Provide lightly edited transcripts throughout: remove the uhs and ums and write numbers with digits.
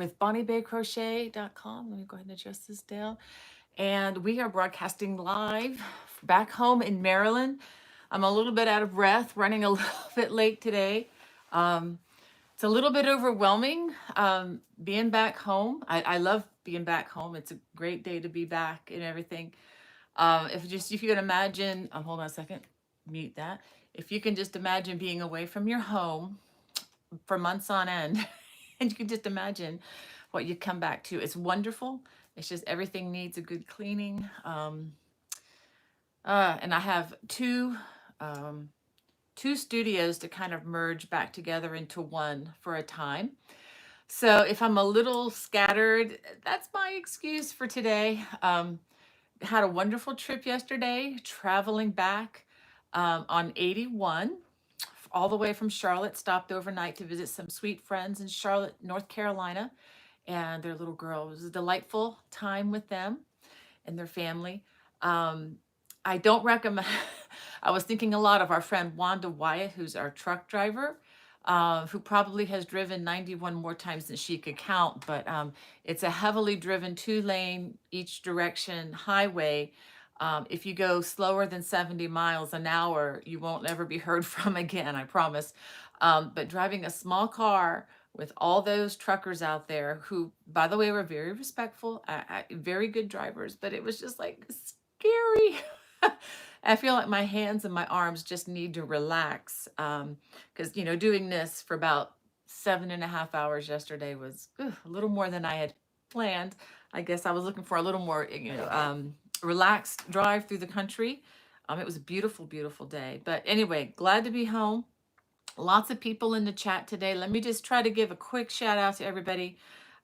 with BonnieBayCrochet.com. Let me go ahead and adjust this down. And we are broadcasting live back home in Maryland. I'm a little bit out of breath, running a little bit late today. Um, it's a little bit overwhelming being back home. I love being back home. It's a great day to be back and everything. If you can imagine, hold on a second, mute that. If you can just imagine being away from your home for months on end, and you can just imagine what you come back to. It's wonderful. It's just everything needs a good cleaning. And I have um, two studios to kind of merge back together into one for a time. So if I'm a little scattered, that's my excuse for today. Had a wonderful trip yesterday, traveling back on 81, all the way from Charlotte. Stopped overnight to visit some sweet friends in Charlotte, North Carolina, and their little girl. It was a delightful time with them and their family. Um, I don't recommend, I was thinking a lot of our friend Wanda Wyatt, who's our truck driver, who probably has driven 91 more times than she could count, but it's a heavily driven 2-lane each direction highway. If you go slower than 70 miles an hour, you won't ever be heard from again, I promise. But driving a small car with all those truckers out there who, by the way, were very respectful, very good drivers, but it was just like scary. I feel like my hands and my arms just need to relax. Because, doing this for about 7.5 hours yesterday was a little more than I had planned. I guess I was looking for a little more, relaxed drive through the country. It was a beautiful, beautiful day. But anyway, glad to be home. Lots of people in the chat today. Let me just try to give a quick shout out to everybody.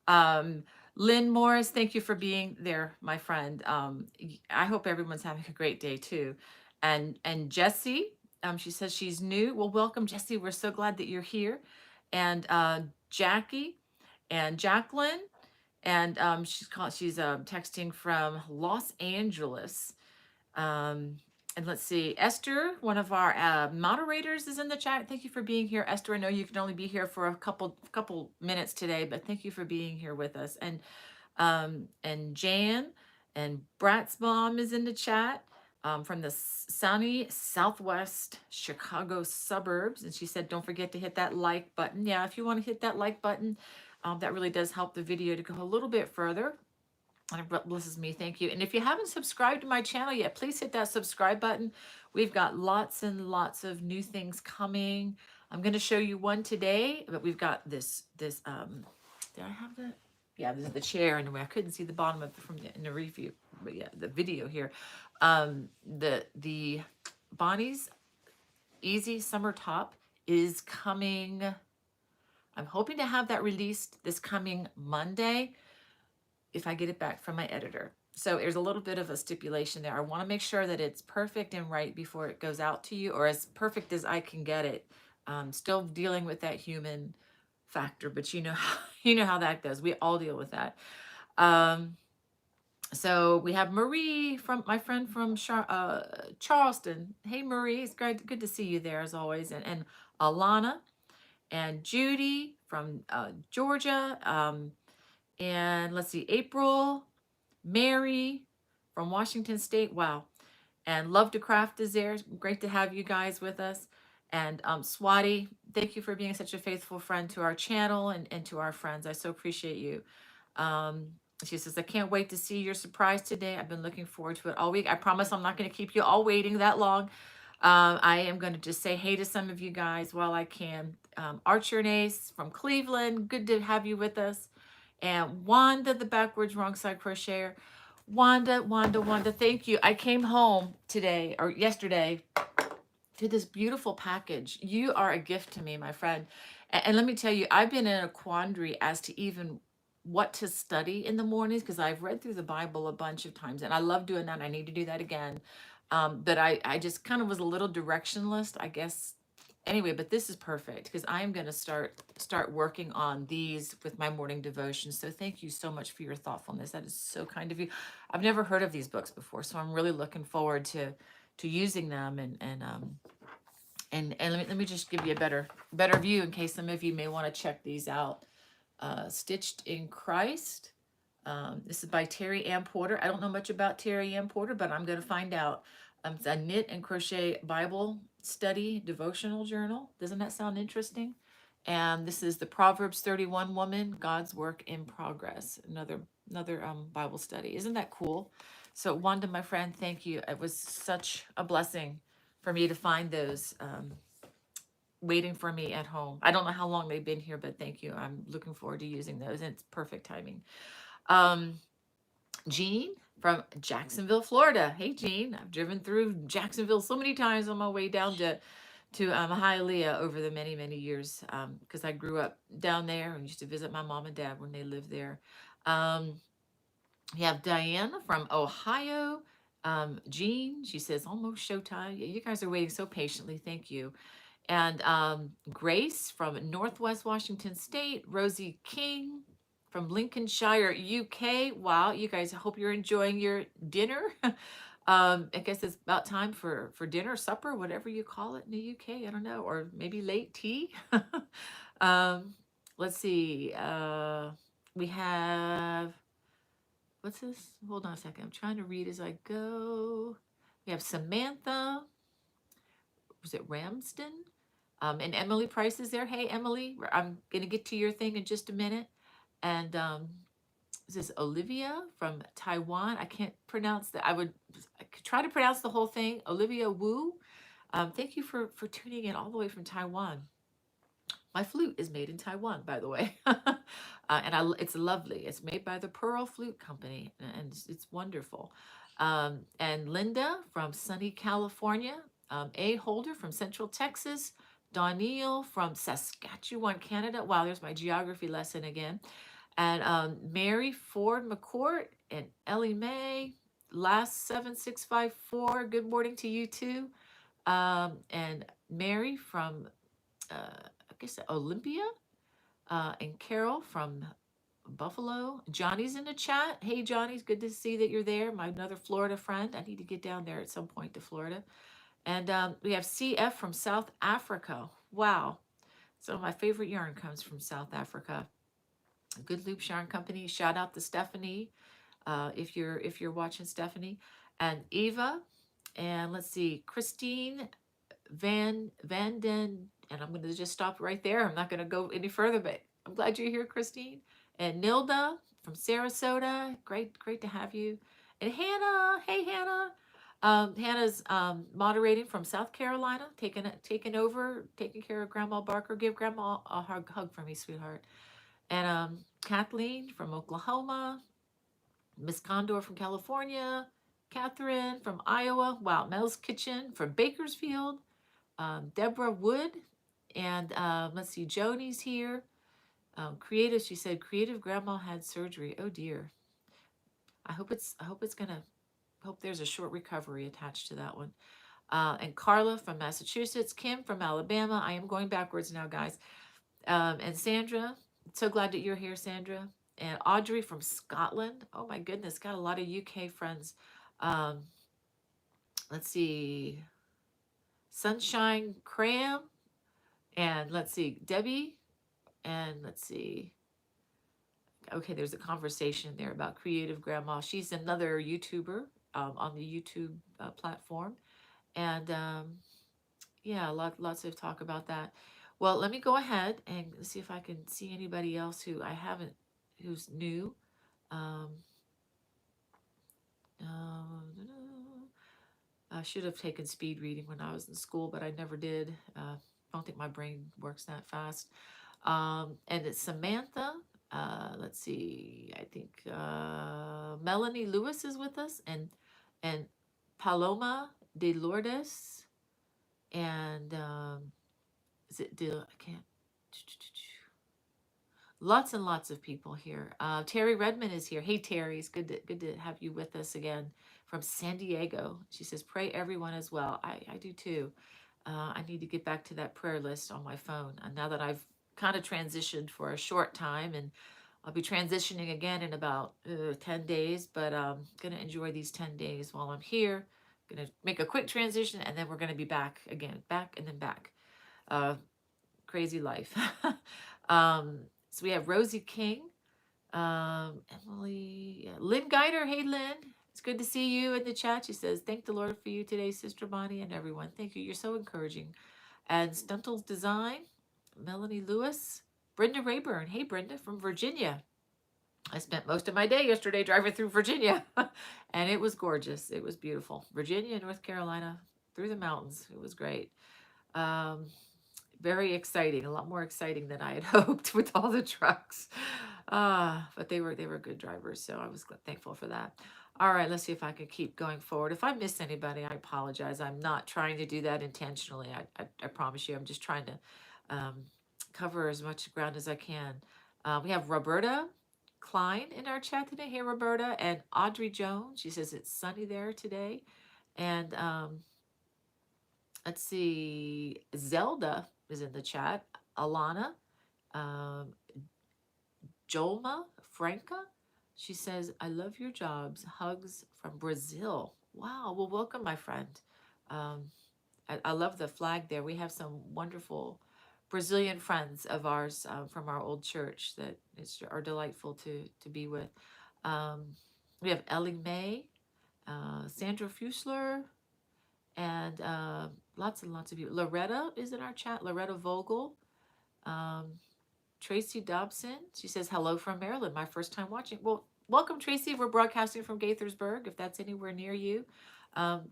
Um, Lynn Morris, thank you for being there, my friend. I hope everyone's having a great day too. And Jessie, she says she's new. Well, welcome, Jessie. We're so glad that you're here. And Jackie and Jacqueline, and she's texting from Los Angeles. Um, and let's see, Esther, one of our moderators, is in the chat. Thank you for being here, Esther. I know you can only be here for a couple minutes today, but thank you for being here with us. And Jan and Brat's mom is in the chat from the sunny Southwest Chicago suburbs, and she said, "Don't forget to hit that like button." Yeah, if you want to hit that like button, that really does help the video to go a little bit further. And it blesses me. Thank you. And if you haven't subscribed to my channel yet, please hit that subscribe button. We've got lots and lots of new things coming. I'm going to show you one today, but we've got this, did I have that? Yeah, this is the chair anyway. I couldn't see the bottom of it in the review, but yeah, the video here. The Bonnie's Easy Summer Top is coming. I'm hoping to have that released this coming Monday, if I get it back from my editor. So there's a little bit of a stipulation there. I want to make sure that it's perfect and right before it goes out to you, or as perfect as I can get it. Still dealing with that human factor, but you know how that goes. We all deal with that. So we have Marie, from my friend from Charleston. Hey Marie, it's good to see you there as always. And Alana and Judy from Georgia. And let's see, April, Mary from Washington State. Wow. And Love to Craft is there. Great to have you guys with us. And Swati, thank you for being such a faithful friend to our channel and to our friends. I so appreciate you. She says, I can't wait to see your surprise today. I've been looking forward to it all week. I promise I'm not going to keep you all waiting that long. I am going to just say hey to some of you guys while I can. Archer and Ace from Cleveland, good to have you with us. And Wanda, the backwards wrong side crocheter. Wanda, thank you. I came home today or yesterday to this beautiful package. You are a gift to me, my friend. And let me tell you, I've been in a quandary as to even what to study in the mornings, because I've read through the Bible a bunch of times and I love doing that. I need to do that again. But I just kind of was a little directionless, I guess. Anyway, but this is perfect because I am going to start working on these with my morning devotion. So thank you so much for your thoughtfulness. That is so kind of you. I've never heard of these books before, so I'm really looking forward to using them and let me just give you a better view in case some of you may want to check these out. Stitched in Christ. This is by Terry Ann Porter. I don't know much about Terry Ann Porter, but I'm going to find out. It's a knit and crochet Bible study devotional journal. Doesn't that sound interesting? And this is the Proverbs 31 woman, God's work in progress. Another Bible study. Isn't that cool? So Wanda, my friend, thank you. It was such a blessing for me to find those waiting for me at home. I don't know how long they've been here, but thank you. I'm looking forward to using those. And it's perfect timing. Um, Jean from Jacksonville, Florida. Hey, Jean. I've driven through Jacksonville so many times on my way down to Hialeah over the many years because I grew up down there and used to visit my mom and dad when they lived there. We have Diane from Ohio. Jean, she says, almost showtime. Yeah, you guys are waiting so patiently. Thank you. And Grace from Northwest Washington State. Rosie King from Lincolnshire, UK. Wow, you guys, I hope you're enjoying your dinner. I guess it's about time for dinner, supper, whatever you call it in the UK. I don't know, or maybe late tea. Let's see. We have, what's this? Hold on a second. I'm trying to read as I go. We have Samantha. Was it Ramsden? And Emily Price is there. Hey, Emily, I'm going to get to your thing in just a minute. And this is Olivia from Taiwan. I can't pronounce that. I could try to pronounce the whole thing. Olivia Wu. Thank you for tuning in all the way from Taiwan. My flute is made in Taiwan, by the way. And it's lovely. It's made by the Pearl Flute Company, and it's wonderful. And Linda from sunny California. A. Holder from Central Texas. Doniel from Saskatchewan, Canada. Wow, there's my geography lesson again. And Mary Ford McCourt and Ellie Mae, last 7654. Good morning to you too. And Mary from, I guess, Olympia. And Carol from Buffalo. Johnny's in the chat. Hey, Johnny's good to see that you're there. My another Florida friend. I need to get down there at some point to Florida. And we have CF from South Africa. Wow. So my favorite yarn comes from South Africa. Good Loops Yarn Company. Shout out to Stephanie, if you're watching, Stephanie. And Eva. And let's see, Christine Vanden. And I'm going to just stop right there. I'm not going to go any further, but I'm glad you're here, Christine. And Nilda from Sarasota. Great to have you. And Hannah. Hey, Hannah. Hannah's moderating from South Carolina, taking over, taking care of Grandma Barker. Give Grandma a hug for me, sweetheart. And Kathleen from Oklahoma, Miss Condor from California, Catherine from Iowa. Wow, Mel's Kitchen from Bakersfield, Deborah Wood, and let's see, Joni's here. Creative, she said, creative grandma had surgery. Oh dear. I hope there's a short recovery attached to that one. And Carla from Massachusetts, Kim from Alabama. I am going backwards now, guys. And Sandra, so glad that you're here, Sandra. And Audrey from Scotland. Oh my goodness, got a lot of UK friends. Let's see, Sunshine Cram, and let's see, Debbie, and let's see. Okay, there's a conversation there about Creative Grandma. She's another YouTuber on the YouTube platform. And yeah, lots of talk about that. Well, let me go ahead and see if I can see anybody else who's new. I should have taken speed reading when I was in school, but I never did. I don't think my brain works that fast. And it's Samantha. Let's see. I think Melanie Lewis is with us, and Paloma de Lourdes, and is it I can't. Lots and lots of people here. Terry Redmond is here. Hey, Terry, it's good to have you with us again from San Diego. She says, pray everyone as well. I do too. I need to get back to that prayer list on my phone. And now that I've kind of transitioned for a short time, and I'll be transitioning again in about 10 days, but I'm going to enjoy these 10 days while I'm here. Going to make a quick transition, and then we're going to be back again, back and then back. Crazy life. So we have Rosie King, Emily, Lynn Guider. Hey, Lynn. It's good to see you in the chat. She says, thank the Lord for you today, Sister Bonnie and everyone. Thank you. You're so encouraging. And Stuntel's Design, Melanie Lewis, Brenda Rayburn. Hey, Brenda from Virginia. I spent most of my day yesterday driving through Virginia, and it was gorgeous. It was beautiful. Virginia, North Carolina, through the mountains. It was great. Um, very exciting, a lot more exciting than I had hoped with all the trucks. But they were good drivers, so I was thankful for that. All right, let's see if I can keep going forward. If I miss anybody, I apologize. I'm not trying to do that intentionally. I promise you, I'm just trying to cover as much ground as I can. We have Roberta Klein in our chat today. Hey, Roberta. And Audrey Jones. She says it's sunny there today. And let's see. Zelda is in the chat. Alana. Um, Jolma Franca. She says, I love your jobs. Hugs from Brazil. Wow. Well, welcome, my friend. Um, I love the flag there. We have some wonderful Brazilian friends of ours from our old church that are delightful to be with. We have Ellie Mae, Sandra Fusler, and lots and lots of you. Loretta is in our chat. Loretta Vogel. Tracy Dobson. She says, hello from Maryland. My first time watching. Well, welcome, Tracy. We're broadcasting from Gaithersburg, if that's anywhere near you.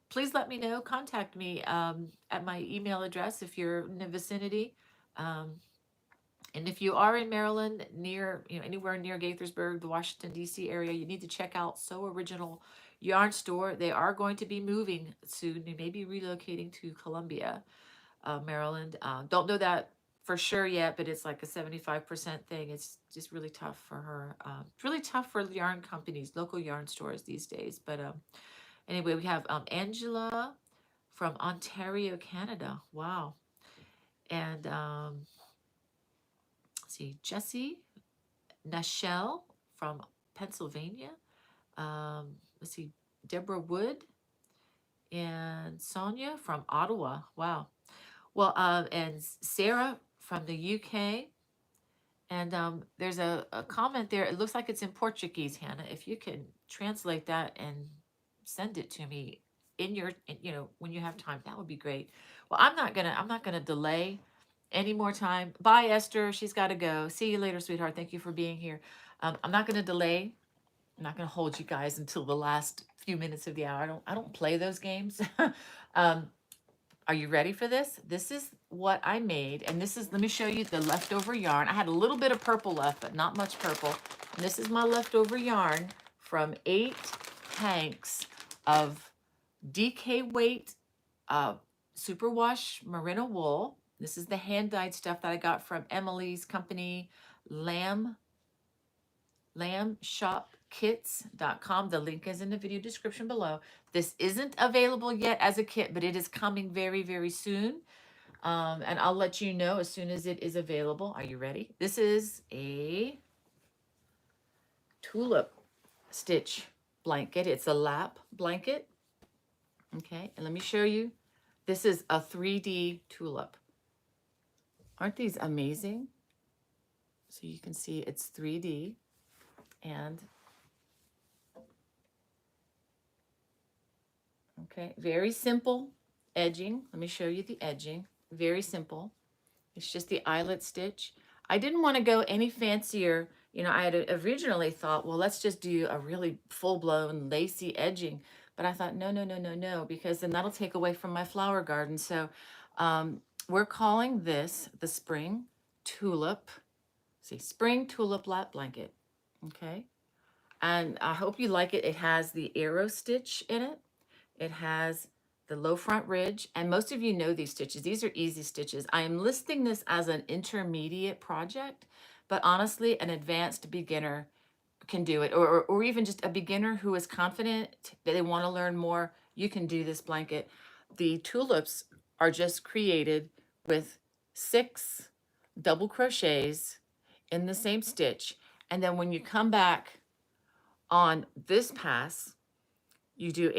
Please let me know. Contact me at my email address if you're in the vicinity. And if you are in Maryland, near, anywhere near Gaithersburg, the Washington, D.C. area, you need to check out So Original Yarn Store. They are going to be moving soon. They may be relocating to Columbia, Maryland. Don't know that for sure yet, but it's like a 75% thing. It's just really tough for her. It's really tough for yarn companies, local yarn stores these days. But anyway, we have Angela from Ontario, Canada. Wow. And let's see, Jessie Nashelle from Pennsylvania. Let's see, Deborah Wood and Sonia from Ottawa. Wow. Well, and Sarah from the UK. And there's a comment there. It looks like it's in Portuguese, Hannah. If you can translate that and send it to me when you have time, that would be great. Well, I'm not gonna delay any more time. Bye, Esther. She's got to go. See you later, sweetheart. Thank you for being here. I'm not gonna delay. I'm not gonna hold you guys until the last few minutes of the hour. I don't play those games. Are you ready for this? This is what I made, and let me show you the leftover yarn. I had a little bit of purple left, but not much purple. And this is my leftover yarn from 8 hanks of DK weight superwash merino wool. This is the hand-dyed stuff that I got from Emily's company, lambshopkits.com. The link is in the video description below. This isn't available yet as a kit, but it is coming very, very soon. And I'll let you know as soon as it is available. Are you ready? This is a tulip stitch blanket. It's a lap blanket. Okay, and let me show you. This is a 3D tulip. Aren't these amazing? So you can see it's 3D. And okay, very simple edging. Let me show you the edging. Very simple. It's just the eyelet stitch. I didn't want to go any fancier. I had originally thought, well, let's just do a really full-blown lacy edging. But I thought, no, because then that'll take away from my flower garden. So we're calling this the Spring Tulip. See, Spring Tulip Lap Blanket. Okay. And I hope you like it. It has the arrow stitch in it. It has the low front ridge. And most of you know these stitches. These are easy stitches. I am listing this as an intermediate project, but honestly, an advanced beginner can do it. Or even just a beginner who is confident that they want to learn more. You can do this blanket. The tulips are just created with 6 double crochets in the same stitch. And then when you come back on this pass, you do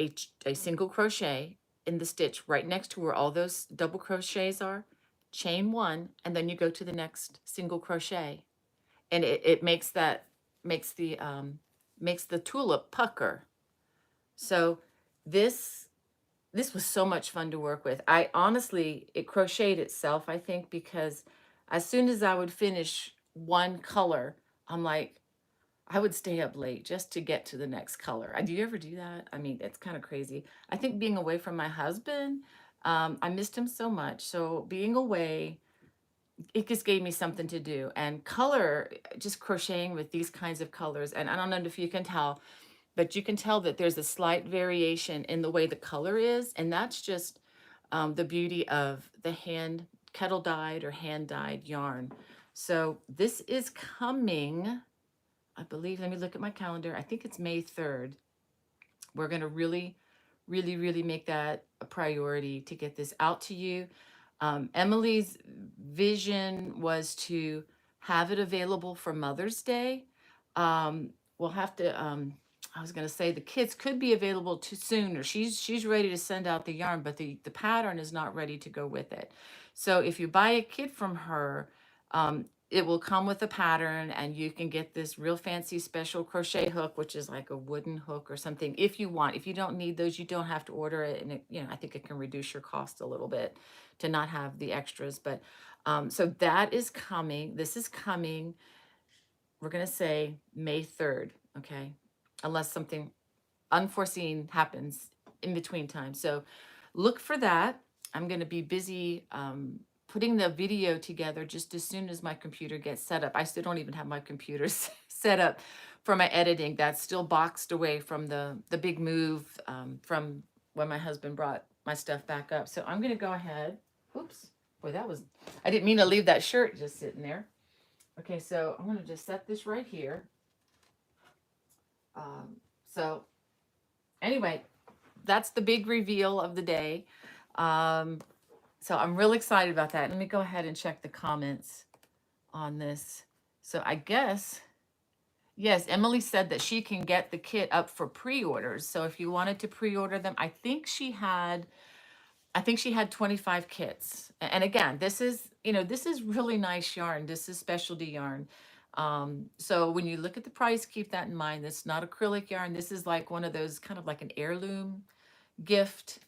a single crochet in the stitch right next to where all those double crochets are, chain 1, and then you go to the next single crochet. and it makes that, makes the tulip pucker. So this this was so much fun to work with. I honestly, it crocheted itself, I think, because as soon as I would finish one color, I'm like, I would stay up late just to get to the next color. Do you ever do that? I mean, it's kind of crazy. I think being away from my husband, I missed him so much. So being away, it just gave me something to do. And color, just crocheting with these kinds of colors. And I don't know if you can tell, but you can tell that there's a slight variation in the way the color is. And that's just the beauty of the hand kettle dyed or hand dyed yarn. So this is coming, I believe, let me look at my calendar. I think it's May 3rd. We're going to really, really, really make that a priority to get this out to you. Emily's vision was to have it available for Mother's Day. We'll have to, I was going to say the kits could be available too soon, or she's ready to send out the yarn, but the pattern is not ready to go with it. So if you buy a kit from her, it will come with a pattern, and you can get this real fancy special crochet hook, which is like a wooden hook or something if you want. If you don't need those, you don't have to order it. And I think it can reduce your cost a little bit to not have the extras. But so that is coming. This is coming. We're going to say May 3rd. Okay. Unless something unforeseen happens in between time. So look for that. I'm going to be busy putting the video together just as soon as my computer gets set up. I still don't even have my computer set up for my editing. That's still boxed away from the big move from when my husband brought my stuff back up. So I'm going to go ahead. Oops. Boy, I didn't mean to leave that shirt just sitting there. Okay, so I'm going to just set this right here. So anyway, that's the big reveal of the day. So I'm really excited about that. Let me go ahead and check the comments on this. So I guess, yes, Emily said that she can get the kit up for pre-orders. So if you wanted to pre-order them, I think she had 25 kits. And again, this is really nice yarn. This is specialty yarn. So when you look at the price, keep that in mind. It's not acrylic yarn. This is like one of those kind of like an heirloom gift.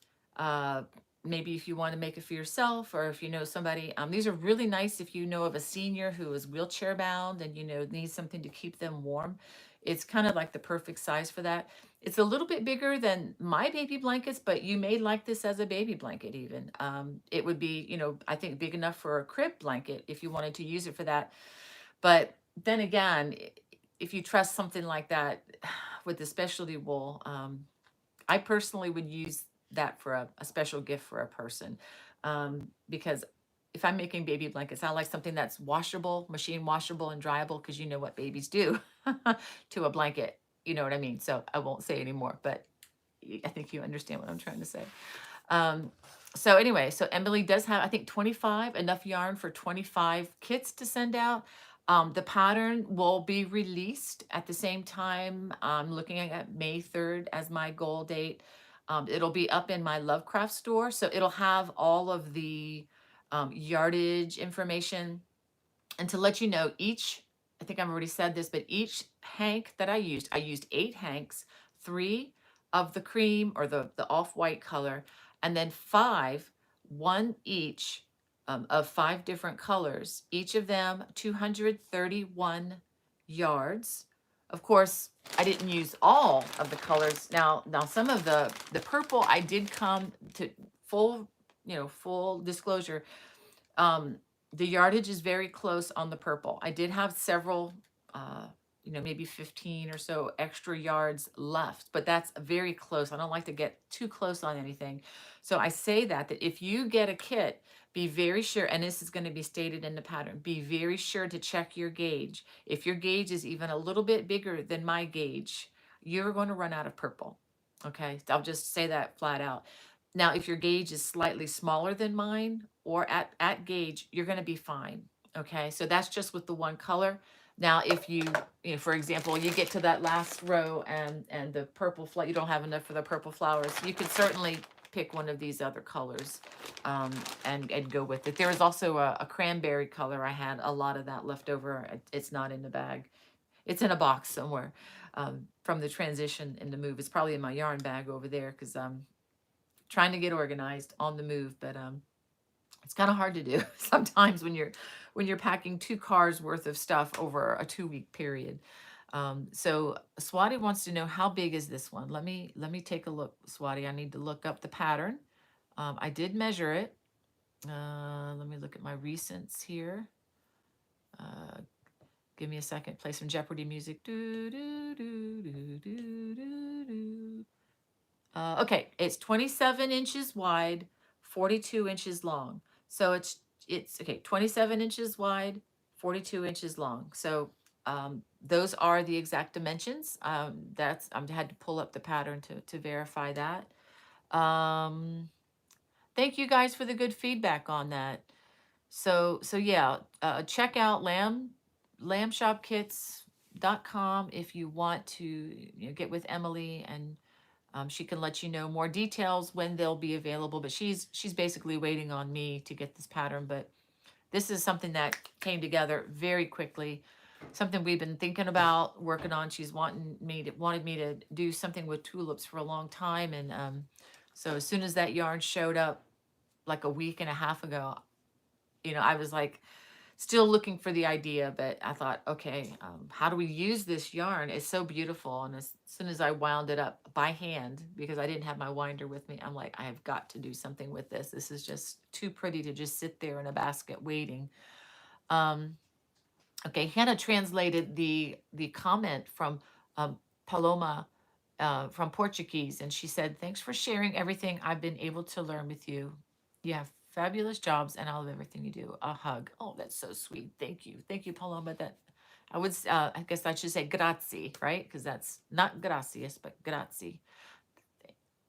Maybe if you want to make it for yourself, or if you know somebody. These are really nice if you know of a senior who is wheelchair bound and needs something to keep them warm. It's kind of like the perfect size for that. It's a little bit bigger than my baby blankets, but you may like this as a baby blanket even. It would be, I think big enough for a crib blanket if you wanted to use it for that. But then again, if you trust something like that with the specialty wool, I personally would use that for a special gift for a person. Because if I'm making baby blankets, I like something that's washable, machine washable and dryable, because you know what babies do to a blanket. You know what I mean? So I won't say anymore, but I think you understand what I'm trying to say. So anyway, so Emily does have, I think, 25, enough yarn for 25 kits to send out. The pattern will be released at the same time. I'm looking at May 3rd as my goal date. It'll be up in my Lovecraft store. So it'll have all of the yardage information. And to let you know, I think I've already said this, but each hank that I used 8 hanks, 3 of the cream or the off-white color, and then 5, 1 each of 5 different colors, each of them 231 yards. Of course, I didn't use all of the colors. Now some of the purple, I did come to full disclosure. The yardage is very close on the purple. I did have several, maybe 15 or so extra yards left, but that's very close. I don't like to get too close on anything. So I say that if you get a kit, be very sure, and this is going to be stated in the pattern, be very sure to check your gauge. If your gauge is even a little bit bigger than my gauge, you're going to run out of purple. Okay, I'll just say that flat out. Now, if your gauge is slightly smaller than mine or at gauge, you're going to be fine. Okay, so that's just with the one color. Now, if you for example, you get to that last row and the purple flower, you don't have enough for the purple flowers, you could certainly pick one of these other colors and go with it. There was also a cranberry color. I had a lot of that left over. It's not in the bag. It's in a box somewhere from the transition and the move. It's probably in my yarn bag over there because I'm trying to get organized on the move, but it's kind of hard to do sometimes when you're packing 2 cars worth of stuff over a 2-week period. So Swati wants to know, how big is this one? Let me take a look, Swati. I need to look up the pattern. I did measure it. Let me look at my recents here. Uh, Give me a second. Play some Jeopardy music. Do, do, do, do, do, do, do. Okay, it's 27 inches wide, 42 inches long. So it's okay, 27 inches wide, 42 inches long. So those are the exact dimensions. That's I had to pull up the pattern to verify that. Thank you guys for the good feedback on that. So yeah, check out lambshopkits.com if you want to get with Emily, and she can let you know more details when they'll be available. But she's basically waiting on me to get this pattern. But this is something that came together very quickly. Something we've been thinking about working on. She's wanted me to do something with tulips for a long time, and so as soon as that yarn showed up like a week and a half ago, I was like still looking for the idea, but I thought, okay, how do we use this yarn? It's so beautiful. And as soon as I wound it up by hand, because I didn't have my winder with me, I'm like, I have got to do something with this. This is just too pretty to just sit there in a basket waiting. Okay, Hannah translated the comment from Paloma from Portuguese, and she said, "Thanks for sharing everything I've been able to learn with you. You have fabulous jobs, and I love everything you do. A hug." Oh, that's so sweet. Thank you, Paloma. That I guess I should say grazie, right? Because that's not gracias, but grazie.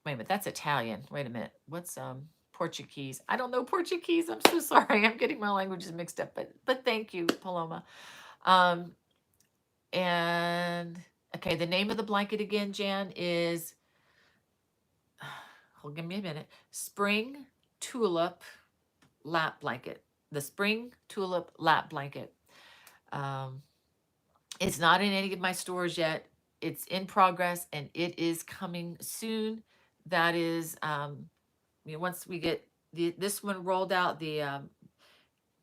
Wait a minute, that's Italian. Wait a minute, what's Portuguese? I don't know Portuguese. I'm so sorry. I'm getting my languages mixed up. But thank you, Paloma. Um, and okay, the name of the blanket again, Jan, is, hold, give me a minute. Spring Tulip Lap Blanket. The Spring Tulip Lap Blanket. It's not in any of my stores yet. It's in progress and it is coming soon. That is, once we get this one rolled out, the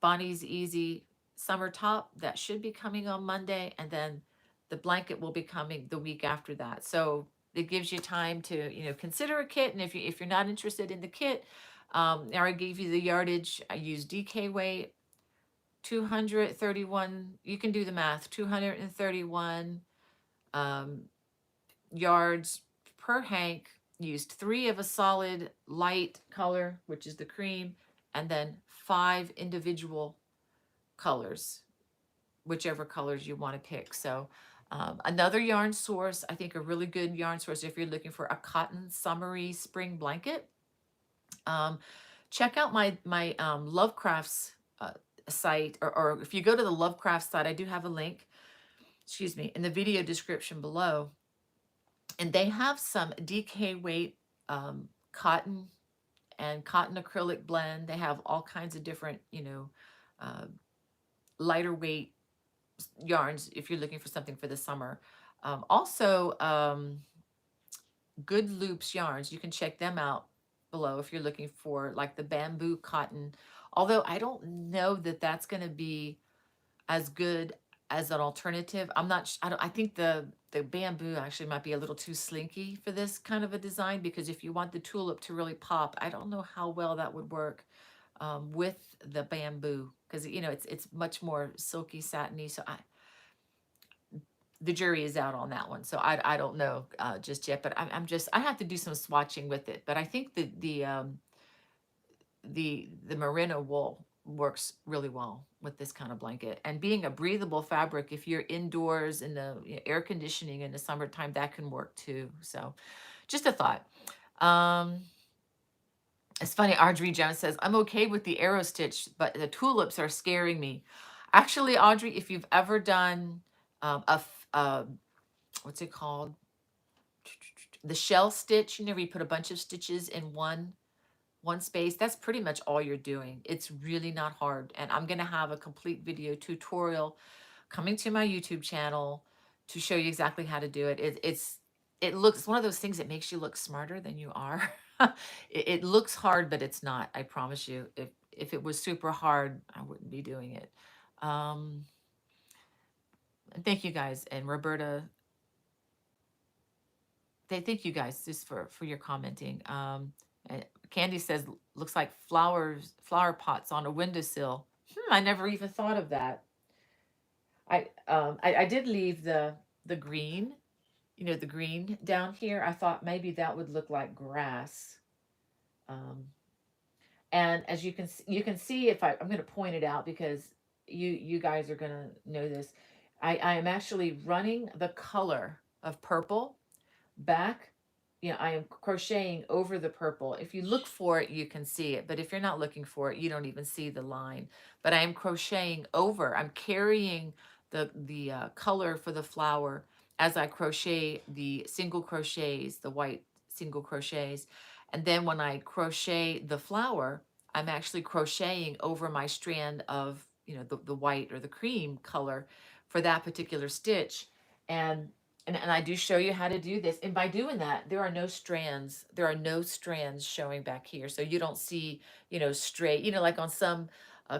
Bonnie's Easy Summer Top, that should be coming on Monday, and then the blanket will be coming the week after that. So it gives you time to consider a kit, and if you're not interested in the kit, I gave you the yardage. I use DK weight, 231. You can do the math. 231 yards per hank. Used 3 of a solid light color, which is the cream, and then 5 individual colors, whichever colors you want to pick. So another yarn source, I think a really good yarn source if you're looking for a cotton summery spring blanket. Check out my Lovecrafts site, or if you go to the Lovecraft site, I do have a link, excuse me, in the video description below. And they have some DK weight cotton and cotton acrylic blend. They have all kinds of different, lighter weight yarns if you're looking for something for the summer. Also, Good Loops yarns, you can check them out below if you're looking for like the bamboo cotton. Although I don't know that that's going to be as good as an alternative. I'm not. I think the bamboo actually might be a little too slinky for this kind of a design, because if you want the tulip to really pop, I don't know how well that would work with the bamboo, because it's much more silky, satiny. So the jury is out on that one. So I don't know just yet, but I have to do some swatching with it. But I think the merino wool works really well with this kind of blanket, and being a breathable fabric, if you're indoors in the air conditioning in the summertime, that can work too. So just a thought. It's funny, Audrey Jones says, I'm okay with the arrow stitch, but the tulips are scaring me. Actually, Audrey, if you've ever done what's it called? The shell stitch, you know, where you put a bunch of stitches in one space, that's pretty much all you're doing. It's really not hard. And I'm going to have a complete video tutorial coming to my YouTube channel to show you exactly how to do it. It looks one of those things that makes you look smarter than you are. It looks hard, but it's not. I promise you. If it was super hard, I wouldn't be doing it. Um, and thank you guys, and Roberta. Thank you guys just for your commenting. Candy says looks like flower pots on a windowsill. I never even thought of that. I did leave the green, you know, the green down here. I thought maybe that would look like grass. Um, and as you can see if I'm going to point it out because you guys are going to know this. I am actually running the color of purple back. You know, I am crocheting over the purple. If you look for it, you can see it. But if you're not looking for it, you don't even see the line. But I am crocheting over. I'm carrying the color for the flower as I crochet the single crochets, the white single crochets. And then when I crochet the flower, I'm actually crocheting over my strand of, you know, the white or the cream color for that particular stitch. And and I do show you how to do this. And by doing that, there are no strands. There are no strands showing back here. So you don't see, you know, straight, you know, like on some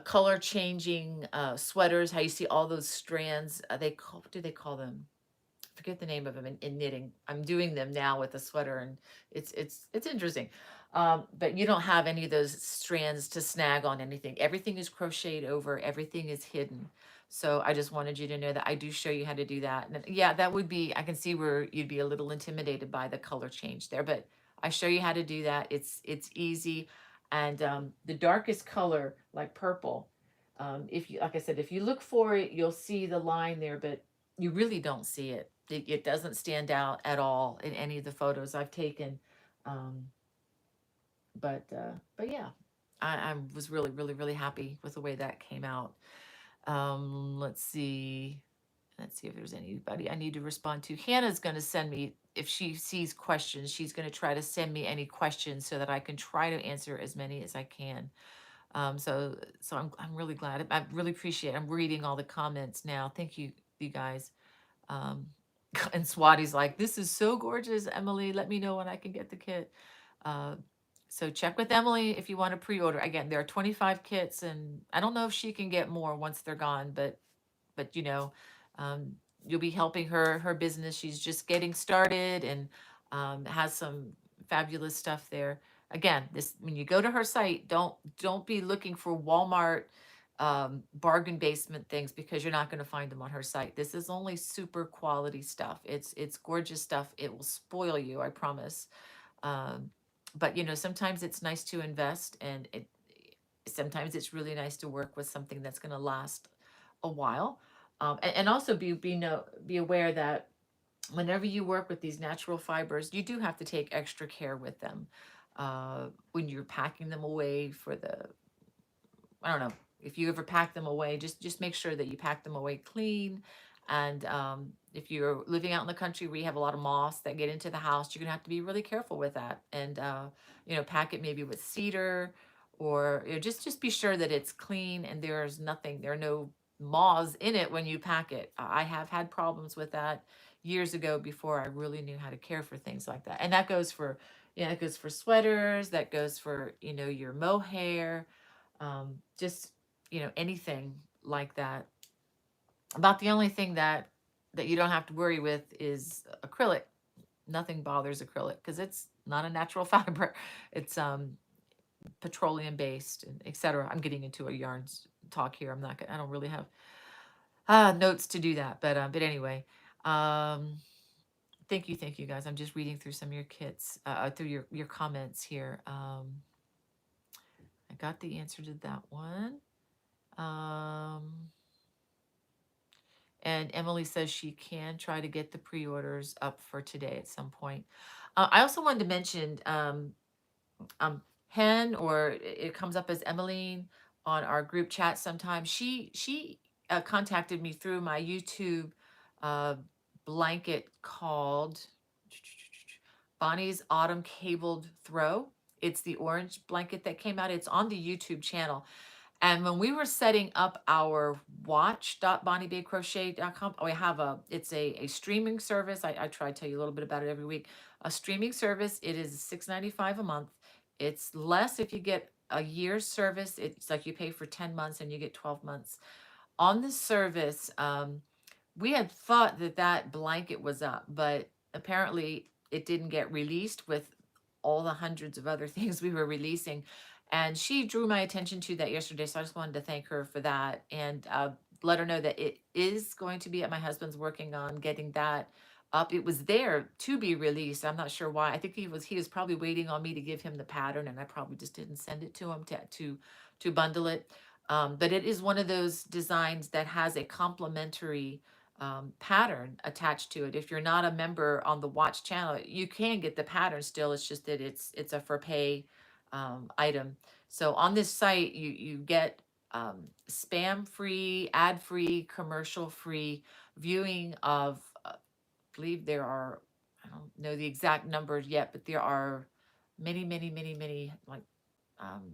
color changing sweaters, how you see all those strands. What do they call them? Forget the name of them in knitting. I'm doing them now with a sweater, and it's interesting. But you don't have any of those strands to snag on anything. Everything is crocheted over. Everything is hidden. So I just wanted you to know that I do show you how to do that. And yeah, that would be, I can see where you'd be a little intimidated by the color change there, but I show you how to do that. It's easy. And the darkest color, like purple, if you, like I said, if you look for it, you'll see the line there, but you really don't see it. It doesn't stand out at all in any of the photos I've taken. Um, but yeah, I was really, really, really happy with the way that came out. Let's see. Let's see if there's anybody I need to respond to. Hannah's going to send me, if she sees questions, she's going to try to send me any questions so that I can try to answer as many as I can. So I'm really glad. I really appreciate it. I'm reading all the comments now. Thank you, you guys. Um, and Swati's like, this is so gorgeous, Emily. Let me know when I can get the kit. Uh, so check with Emily if you want to pre-order. Again, there are 25 kits, and I don't know if she can get more once they're gone, but you know, um, you'll be helping her business. She's just getting started and has some fabulous stuff there. Again, this when you go to her site, don't be looking for Walmart bargain basement things because you're not going to find them on her site. This is only super quality stuff. It's gorgeous stuff. It will spoil you, I promise. Um, but you know, sometimes it's nice to invest, and sometimes it's really nice to work with something that's going to last a while. And also be aware that whenever you work with these natural fibers, you do have to take extra care with them when you're packing them away for the, I don't know, if you ever pack them away, just make sure that you pack them away clean. And if you're living out in the country where you have a lot of moths that get into the house, you're gonna have to be really careful with that. And you know, pack it maybe with cedar, or you know, just be sure that it's clean and there are no moths in it when you pack it. I have had problems with that years ago before I really knew how to care for things like that. And that goes for, yeah, that goes for sweaters, that goes for, you know, your mohair, just, you know, anything like that. About the only thing that you don't have to worry with is acrylic. Nothing bothers acrylic because it's not a natural fiber. It's petroleum based and etc. I'm getting into a yarns talk here. I don't really have notes to do that, but anyway, um thank you guys. I'm just reading through some of your kits, through your comments here. I got the answer to that one. Um, and Emily says she can try to get the pre-orders up for today at some point. I also wanted to mention Hen, or it comes up as Emmeline on our group chat sometimes. She contacted me through my YouTube uh, blanket called Bonnie's Autumn Cabled Throw. It's the orange blanket that came out. It's on the YouTube channel. And when we were setting up our watch.bonniebaycrochet.com, we have it's a streaming service. I try to tell you a little bit about it every week. A streaming service. It is $6.95 a month. It's less if you get a year's service. It's like you pay for 10 months and you get 12 months. On this service, we had thought that that blanket was up, but apparently it didn't get released with all the hundreds of other things we were releasing. And she drew my attention to that yesterday. So I just wanted to thank her for that and let her know that it is going to be at my husband's working on getting that up. It was there to be released. I'm not sure why. I think he was probably waiting on me to give him the pattern, and I probably just didn't send it to him to bundle it. But it is one of those designs that has a complementary pattern attached to it. If you're not a member on the watch channel, you can get the pattern still. It's just that it's a for pay item. So on this site, you get spam free, ad free, commercial free viewing of, I believe there are, I don't know the exact numbers yet, but there are many like um,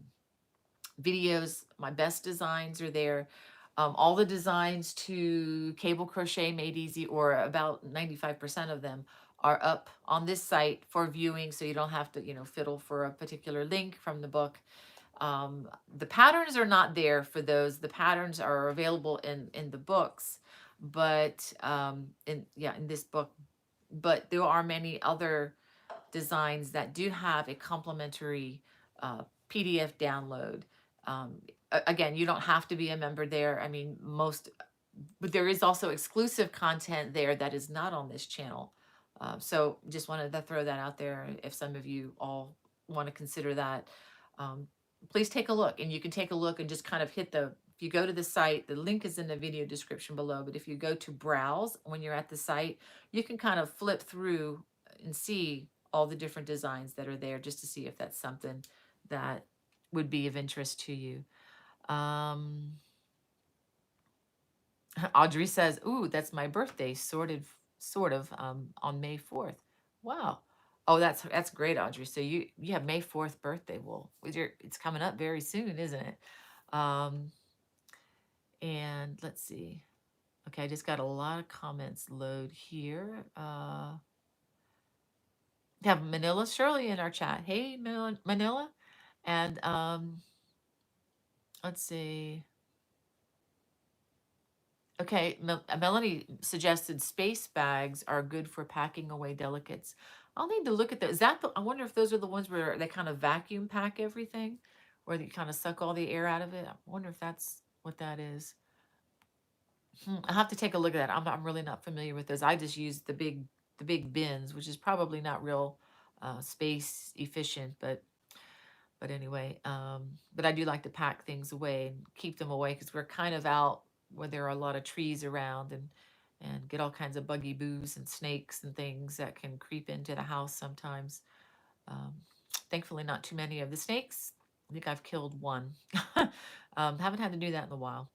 videos. My best designs are there. All the designs to Cable Crochet Made Easy, or about 95% of them, are up on this site for viewing, so you don't have to, fiddle for a particular link from the book. The patterns are not there for those. The patterns are available in the books, but in this book, but there are many other designs that do have a complimentary PDF download. Again, you don't have to be a member there. I mean, but there is also exclusive content there that is not on this channel. So just wanted to throw that out there. If some of you all want to consider that, please take a look. And you can take a look and just kind of hit if you go to the site, the link is in the video description below, but if you go to browse when you're at the site, you can kind of flip through and see all the different designs that are there, just to see if that's something that would be of interest to you. Audrey says, "Ooh, that's my birthday, sort of, on May 4th. Wow. Oh, that's great, Audrey. So you have May 4th birthday. Well, it's coming up very soon, isn't it? And let's see. Okay, I just got a lot of comments load here. We have Manila Shirley in our chat. Hey, Manila. And let's see. Okay, Melanie suggested space bags are good for packing away delicates. I'll need to look at those. I wonder if those are the ones where they kind of vacuum pack everything, where they kind of suck all the air out of it. I wonder if that's what that is. I'll have to take a look at that. I'm really not familiar with those. I just use the big bins, which is probably not real space efficient, but anyway, but I do like to pack things away and keep them away, because we're kind of out where there are a lot of trees around, and get all kinds of buggy boos and snakes and things that can creep into the house sometimes. Thankfully, not too many of the snakes. I think I've killed one. Haven't had to do that in a while.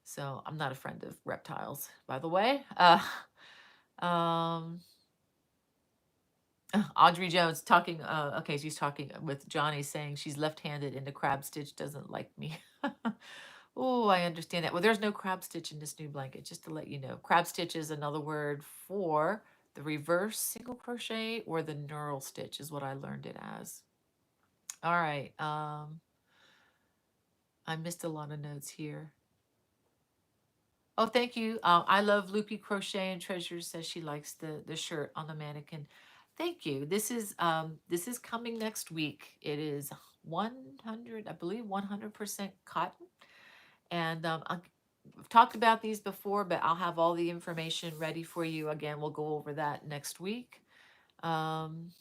So I'm not a friend of reptiles, by the way. Audrey Jones talking, okay, she's talking with Johnny, saying she's left-handed and the crab stitch doesn't like me. Oh, I understand that. Well, there's no crab stitch in this new blanket, just to let you know. Crab stitch is another word for the reverse single crochet, or the knurl stitch is what I learned it as. All right. I missed a lot of notes here. Oh, thank you. I love Loopy Crochet and Treasure says she likes the shirt on the mannequin. Thank you. This is coming next week. It is 100, I believe 100% cotton. And I've talked about these before, but I'll have all the information ready for you. Again, we'll go over that next week. Audrey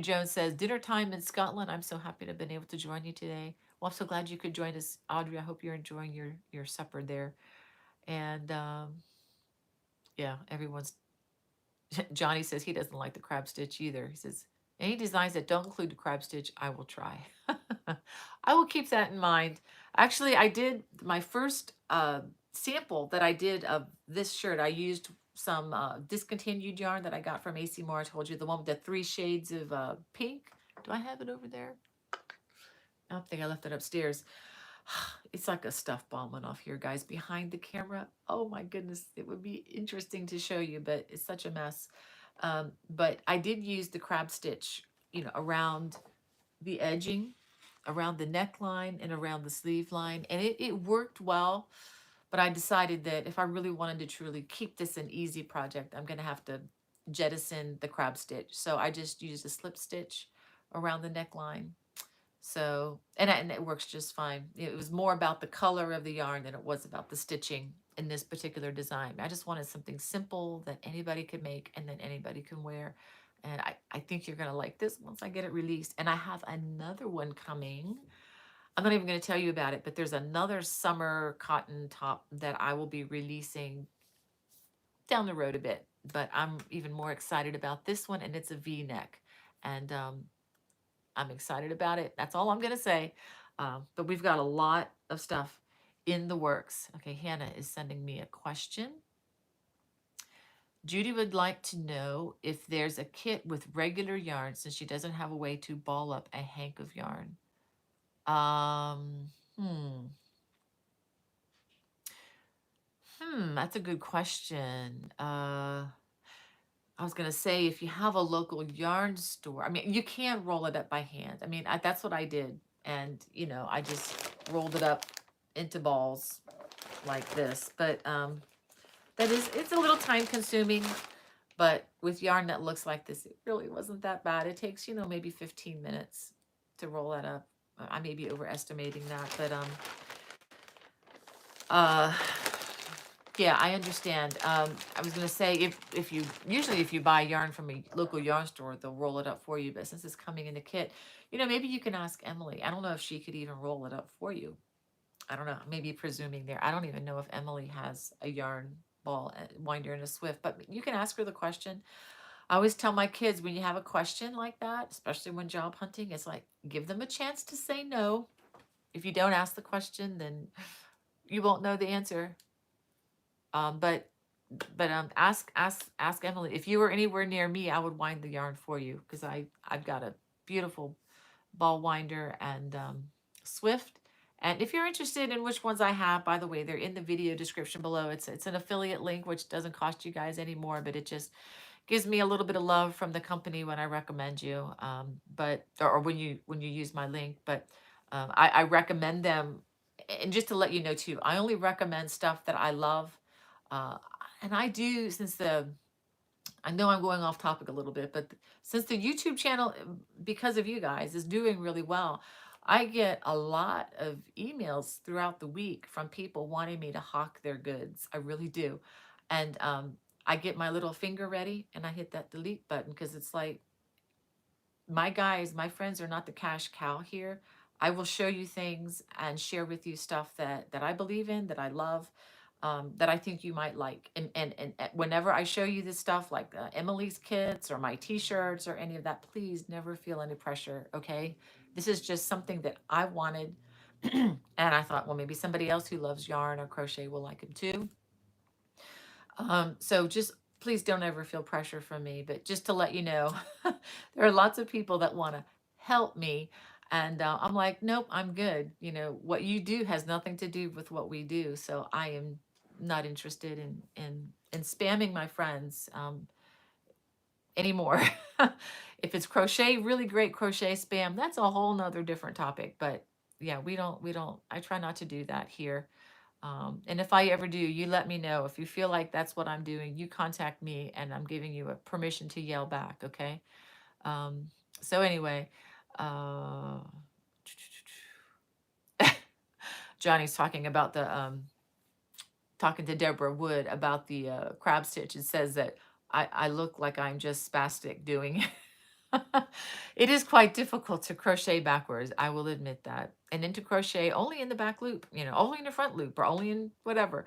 Jones says, dinner time in Scotland. I'm so happy to have been able to join you today. Well, I'm so glad you could join us, Audrey. I hope you're enjoying your supper there. And yeah, Johnny says he doesn't like the crab stitch either. He says, any designs that don't include the crab stitch, I will try. I will keep that in mind. Actually, I did my first sample that I did of this shirt. I used some discontinued yarn that I got from AC Moore. I told you, the one with the 3 shades of pink. Do I have it over there? I don't think I left it upstairs. It's like a stuff bomb went off here, guys, behind the camera. Oh my goodness, it would be interesting to show you, but it's such a mess. But I did use the crab stitch, around the edging, around the neckline and around the sleeve line, and it worked well. But I decided that if I really wanted to truly keep this an easy project, I'm going to have to jettison the crab stitch. So I just used a slip stitch around the neckline. So, and it works just fine. It was more about the color of the yarn than it was about the stitching in this particular design. I just wanted something simple that anybody could make and that anybody can wear. And I think you're going to like this once I get it released. And I have another one coming. I'm not even going to tell you about it, but there's another summer cotton top that I will be releasing down the road a bit. But I'm even more excited about this one, and it's a V-neck. And I'm excited about it. That's all I'm going to say. But we've got a lot of stuff in the works. Okay, Hannah is sending me a question. Judy would like to know if there's a kit with regular yarn since she doesn't have a way to ball up a hank of yarn. That's a good question. I was going to say, if you have a local yarn store, I mean, you can roll it up by hand. I mean, that's what I did. And, I just rolled it up into balls like this. But it's a little time consuming. But with yarn that looks like this, it really wasn't that bad. It takes, maybe 15 minutes to roll that up. I may be overestimating that. But yeah, I understand. I was gonna say, if you buy yarn from a local yarn store, they'll roll it up for you. But since it's coming in a kit, maybe you can ask Emily. I don't know if she could even roll it up for you. I don't know. Maybe presuming there. I don't even know if Emily has a yarn ball winder and a Swift, but you can ask her the question. I always tell my kids, when you have a question like that, especially when job hunting, it's like, give them a chance to say no. If you don't ask the question, then you won't know the answer. But ask Emily. If you were anywhere near me, I would wind the yarn for you, because I've got a beautiful ball winder and Swift. And if you're interested in which ones I have, by the way, they're in the video description below. It's an affiliate link, which doesn't cost you guys any more, but it just gives me a little bit of love from the company when I recommend you. Or when you use my link. But I recommend them. And just to let you know too, I only recommend stuff that I love. Uh, and I do, I know I'm going off topic a little bit, but since the YouTube channel, because of you guys, is doing really well, I get a lot of emails throughout the week from people wanting me to hawk their goods. I really do. And I get my little finger ready and I hit that delete button, because it's like, my friends are not the cash cow here. I will show you things and share with you stuff that I believe in, that I love, that I think you might like. And whenever I show you this stuff, like Emily's kits or my t-shirts or any of that, please never feel any pressure, okay? This is just something that I wanted. And I thought, well, maybe somebody else who loves yarn or crochet will like them too. So just please don't ever feel pressure from me, but just to let you know, there are lots of people that want to help me. And I'm like, nope, I'm good. What you do has nothing to do with what we do. So I am not interested in spamming my friends anymore. If it's crochet, really great crochet spam, that's a whole nother different topic. But yeah, we don't, I try not to do that here. And if I ever do, you let me know. If you feel like that's what I'm doing, you contact me and I'm giving you a permission to yell back, okay? So anyway, uh, Johnny's talking about talking to Deborah Wood about the crab stitch. It says that I look like I'm just spastic doing it. It is quite difficult to crochet backwards. I will admit that. And then to crochet only in the back loop, only in the front loop, or only in whatever,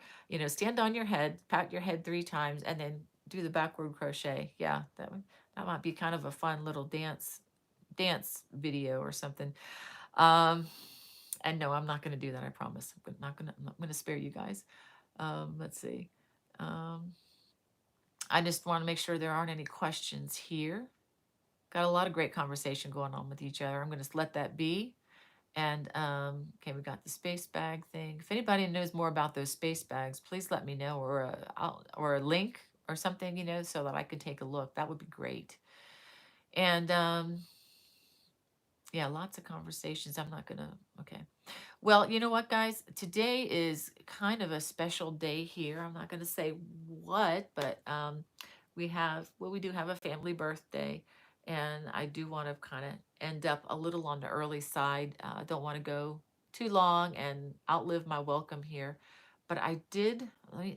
stand on your head, pat your head 3 times, and then do the backward crochet. Yeah, that might be kind of a fun little dance video or something. And no, I'm not going to do that. I promise. I'm not going to spare you guys. Let's see. I just want to make sure there aren't any questions here. Got a lot of great conversation going on with each other. I'm going to let that be. And okay, we got the space bag thing. If anybody knows more about those space bags, please let me know, or or a link or something, so that I can take a look. That would be great. And yeah, lots of conversations. I'm not gonna. Okay. Well, you know what, guys? Today is kind of a special day here. I'm not gonna say what, but we do have a family birthday, and I do want to kind of end up a little on the early side. I don't want to go too long and outlive my welcome here, but I did. I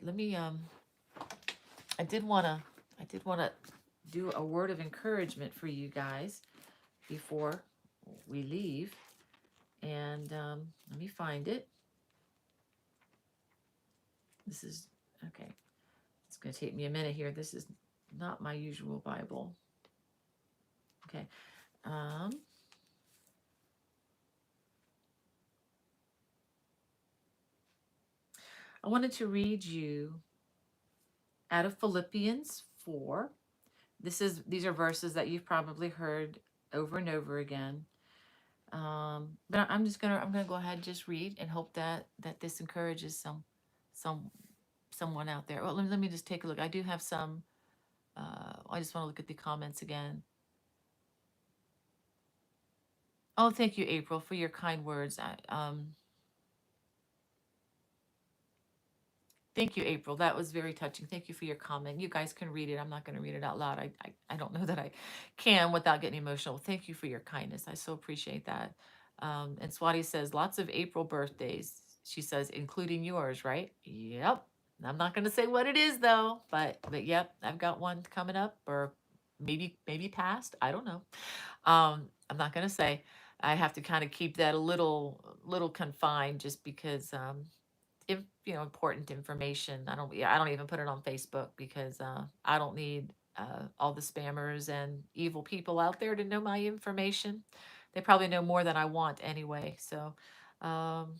did want to do a word of encouragement for you guys before we leave. And let me find it. This is, okay, it's going to take me a minute here. This is not my usual Bible. Okay. I wanted to read you out of Philippians 4. These are verses that you've probably heard over and over again. But I'm gonna go ahead and just read and hope that this encourages some someone out there. Well, let me just take a look. I do have some. I just want to look at the comments again. Oh, thank you, April, for your kind words. Thank you, April. That was very touching. Thank you for your comment. You guys can read it. I'm not going to read it out loud. I don't know that I can without getting emotional. Thank you for your kindness. I so appreciate that. And Swati says, lots of April birthdays. She says, including yours, right? Yep. I'm not going to say what it is though, but yep, I've got one coming up, or maybe past. I don't know. I'm not going to say. I have to kind of keep that a little confined, just because important information. I don't even put it on Facebook, because I don't need all the spammers and evil people out there to know my information. They probably know more than I want anyway. So um,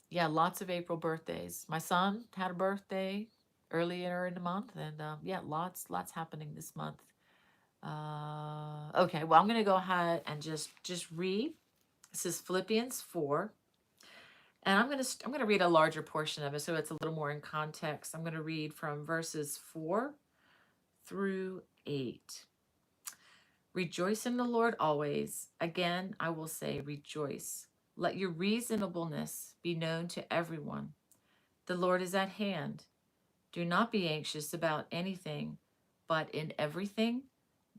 yeah, lots of April birthdays. My son had a birthday earlier in the month, and yeah, lots happening this month. Okay, well, I'm gonna go ahead and just read. This is Philippians 4. And I'm gonna read a larger portion of it, so it's a little more in context. I'm gonna read from verses 4 through 8. Rejoice in the Lord always. Again, I will say, rejoice. Let your reasonableness be known to everyone. The Lord is at hand. Do not be anxious about anything, but in everything,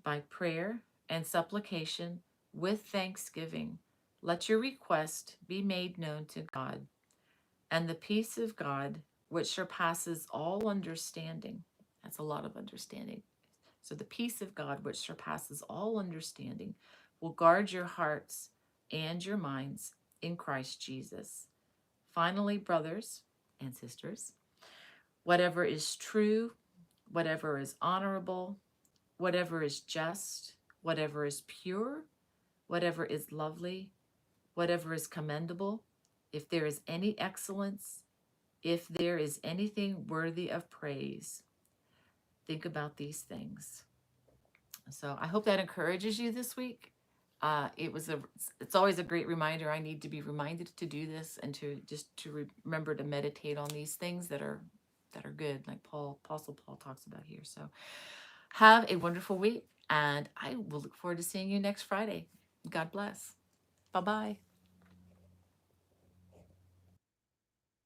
by prayer and supplication, with thanksgiving, let your request be made known to God. And the peace of God, which surpasses all understanding, that's a lot of understanding. So the peace of God, which surpasses all understanding, will guard your hearts and your minds in Christ Jesus. Finally, brothers and sisters, whatever is true, whatever is honorable, whatever is just, whatever is pure, whatever is lovely, whatever is commendable, if there is any excellence, if there is anything worthy of praise, think about these things. So I hope that encourages you this week. It's always a great reminder. I need to be reminded to do this, and to remember to meditate on these things that are good, like Apostle Paul talks about here. So have a wonderful week, and I will look forward to seeing you next Friday. God bless. Bye bye.